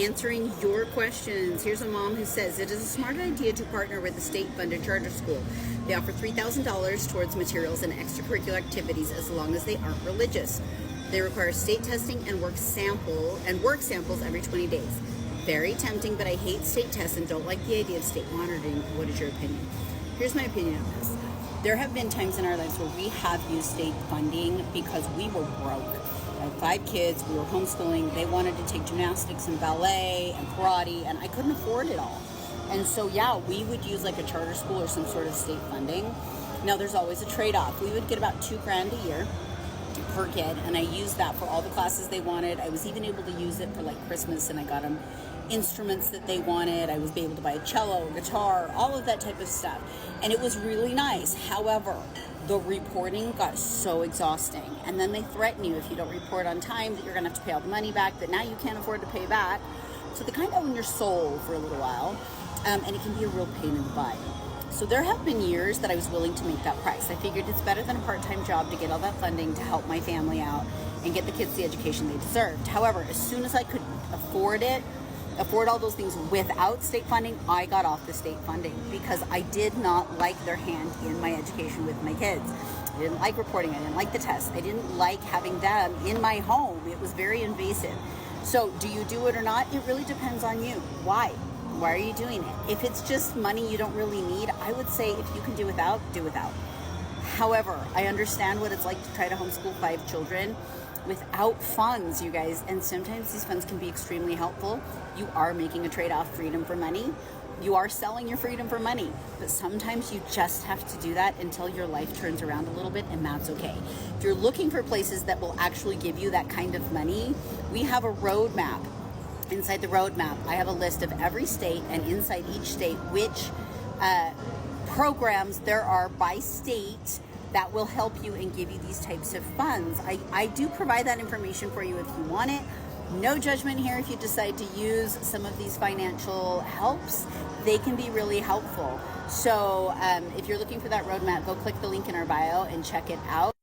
answering your questions. Here's a mom who says, it is a smart idea to partner with a state-funded charter school. They offer $3,000 towards materials and extracurricular activities as long as they aren't religious. They require state testing and work samples every 20 days. Very tempting, but I hate state tests and don't like the idea of state monitoring. What is your opinion? Here's my opinion on this. There have been times in our lives where we have used state funding because we were broke. I had 5 kids, we were homeschooling, they wanted to take gymnastics and ballet and karate, and I couldn't afford it all. And so, yeah, we would use like a charter school or some sort of state funding. Now, there's always a trade-off. We would get about $2,000 a year per kid, and I used that for all the classes they wanted. I was even able to use it for like Christmas, and I got them instruments that they wanted. I was able to buy a cello, guitar, all of that type of stuff, and it was really nice. However, the reporting got so exhausting, and then they threaten you if you don't report on time that you're gonna have to pay all the money back that now you can't afford to pay back. So they kind of own your soul for a little while, and it can be a real pain in the butt. So there have been years that I was willing to make that price. I figured it's better than a part-time job to get all that funding to help my family out and get the kids the education they deserved. However, as soon as I could afford all those things without state funding, I got off the state funding because I did not like their hand in my education with my kids. I didn't like reporting, I didn't like the tests, I didn't like having them in my home. It was very invasive. So do you do it or not? It really depends on you. Why? Why are you doing it? If it's just money you don't really need, I would say if you can do without, do without. However, I understand what it's like to try to homeschool 5 children without funds, you guys, and sometimes these funds can be extremely helpful. You are making a trade-off, freedom for money. You are selling your freedom for money, but sometimes you just have to do that until your life turns around a little bit, and that's okay. If you're looking for places that will actually give you that kind of money, we have a roadmap. Inside the roadmap, I have a list of every state, and inside each state, which programs there are by state that will help you and give you these types of funds. I do provide that information for you if you want it. No judgment here if you decide to use some of these financial helps. They can be really helpful. So if you're looking for that roadmap, go click the link in our bio and check it out.